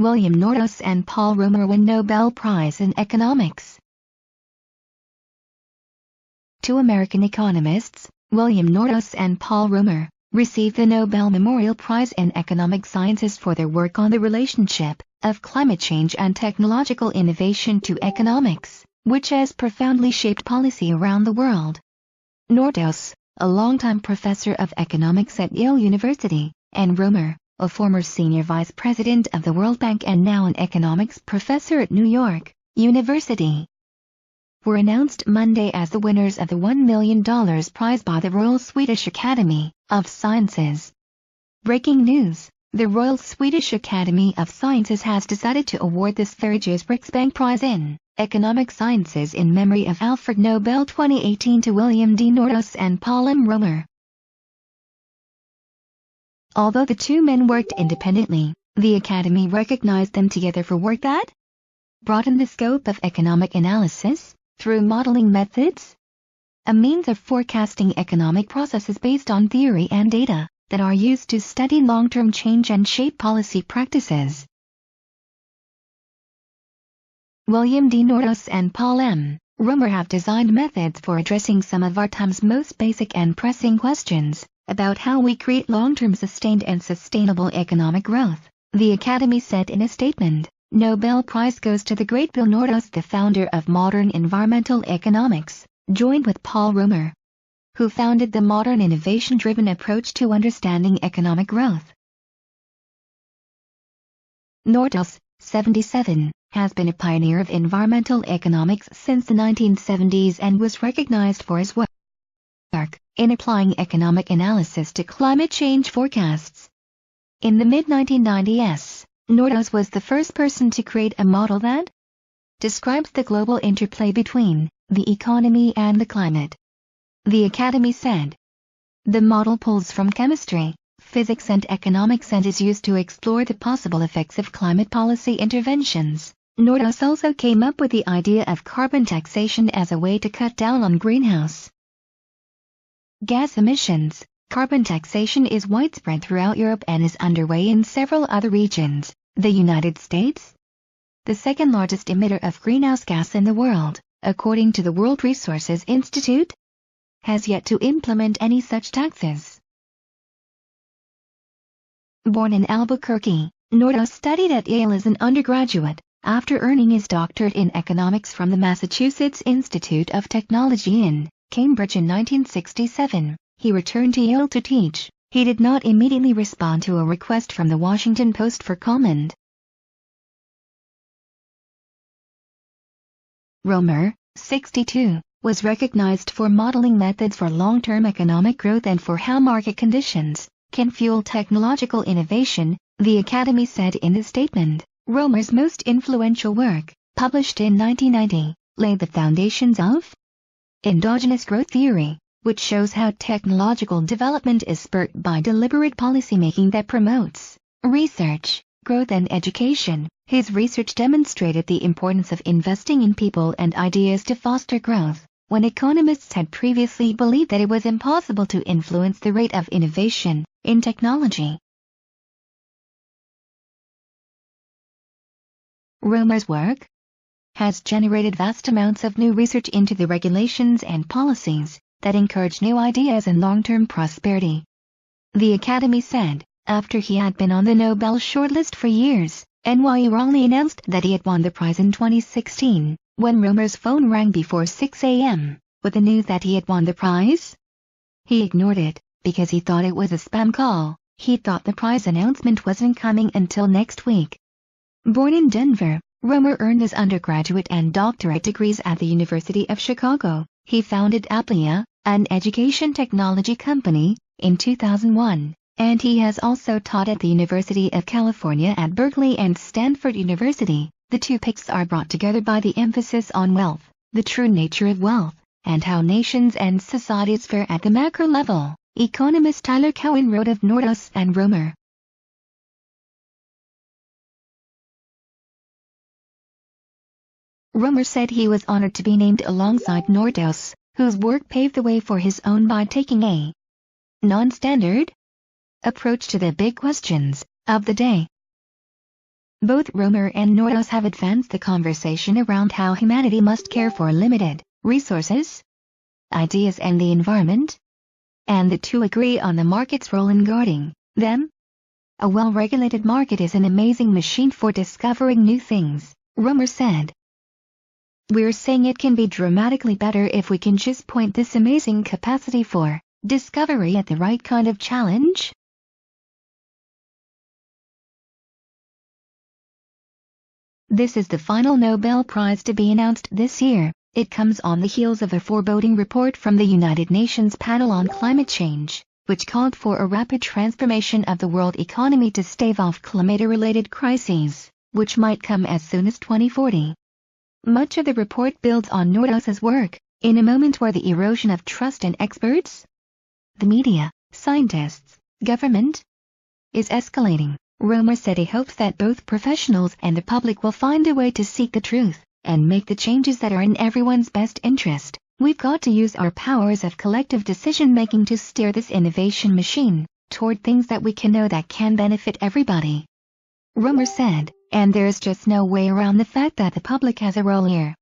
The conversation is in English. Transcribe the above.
William Nordhaus and Paul Romer win Nobel Prize in Economics. Two American economists, William Nordhaus and Paul Romer, received the Nobel Memorial Prize in Economic Sciences for their work on the relationship of climate change and technological innovation to economics, which has profoundly shaped policy around the world. Nordhaus, a longtime professor of economics at Yale University, and Romer, a former senior vice president of the World Bank and now an economics professor at New York University, were announced Monday as the winners of the $1 million prize by the Royal Swedish Academy of Sciences. Breaking news: the Royal Swedish Academy of Sciences has decided to award the Sveriges Riksbank Prize in Economic Sciences in memory of Alfred Nobel 2018 to William D. Nordhaus and Paul M. Romer. Although the two men worked independently, the Academy recognized them together for work that broadened the scope of economic analysis through modeling methods, a means of forecasting economic processes based on theory and data that are used to study long-term change and shape policy practices. William D. Nordhaus and Paul M. Romer have designed methods for addressing some of our time's most basic and pressing questions about how we create long-term sustained and sustainable economic growth, the Academy said in a statement. Nobel Prize goes to the great Bill Nordhaus, the founder of modern environmental economics, joined with Paul Romer, who founded the modern innovation-driven approach to understanding economic growth. Nordhaus, 77, has been a pioneer of environmental economics since the 1970s and was recognized for his work in applying economic analysis to climate change forecasts. In the mid-1990s, Nordhaus was the first person to create a model that describes the global interplay between the economy and the climate. The Academy said the model pulls from chemistry, physics and economics and is used to explore the possible effects of climate policy interventions. Nordhaus also came up with the idea of carbon taxation as a way to cut down on greenhouse gas emissions. Carbon taxation is widespread throughout Europe and is underway in several other regions. The United States, the second largest emitter of greenhouse gas in the world, according to the World Resources Institute, has yet to implement any such taxes. Born in Albuquerque, Nordhaus studied at Yale as an undergraduate. After earning his doctorate in economics from the Massachusetts Institute of Technology in Cambridge in 1967, he returned to Yale to teach. He did not immediately respond to a request from the Washington Post for comment. Romer, 62, was recognized for modeling methods for long-term economic growth and for how market conditions can fuel technological innovation, the Academy said in the statement. Romer's most influential work, published in 1990, laid the foundations of endogenous growth theory, which shows how technological development is spurred by deliberate policymaking that promotes research, growth and education. His research demonstrated the importance of investing in people and ideas to foster growth, when economists had previously believed that it was impossible to influence the rate of innovation in technology. Romer's work has generated vast amounts of new research into the regulations and policies that encourage new ideas and long-term prosperity. The Academy said, after he had been on the Nobel shortlist for years, NYU wrongly announced that he had won the prize in 2016, when Romer's phone rang before 6 a.m. with the news that he had won the prize. He ignored it, because he thought it was a spam call. He thought the prize announcement wasn't coming until next week. Born in Denver, Romer earned his undergraduate and doctorate degrees at the University of Chicago. He founded Applia, an education technology company, in 2001, and he has also taught at the University of California at Berkeley and Stanford University. The two picks are brought together by the emphasis on wealth, the true nature of wealth, and how nations and societies fare at the macro level. Economist Tyler Cowen wrote of Nordhaus and Romer. Romer said he was honored to be named alongside Nordhaus, whose work paved the way for his own by taking a non-standard approach to the big questions of the day. Both Romer and Nordhaus have advanced the conversation around how humanity must care for limited resources, ideas and the environment, and the two agree on the market's role in guarding them. A well-regulated market is an amazing machine for discovering new things, Romer said. We're saying it can be dramatically better if we can just point this amazing capacity for discovery at the right kind of challenge. This is the final Nobel Prize to be announced this year. It comes on the heels of a foreboding report from the United Nations panel on climate change, which called for a rapid transformation of the world economy to stave off climate-related crises, which might come as soon as 2040. Much of the report builds on Nordhaus's work, in a moment where the erosion of trust in experts, the media, scientists, government, is escalating. Romer said he hopes that both professionals and the public will find a way to seek the truth and make the changes that are in everyone's best interest. We've got to use our powers of collective decision-making to steer this innovation machine toward things that we can know that can benefit everybody. Romer said, and there's just no way around the fact that the public has a role here.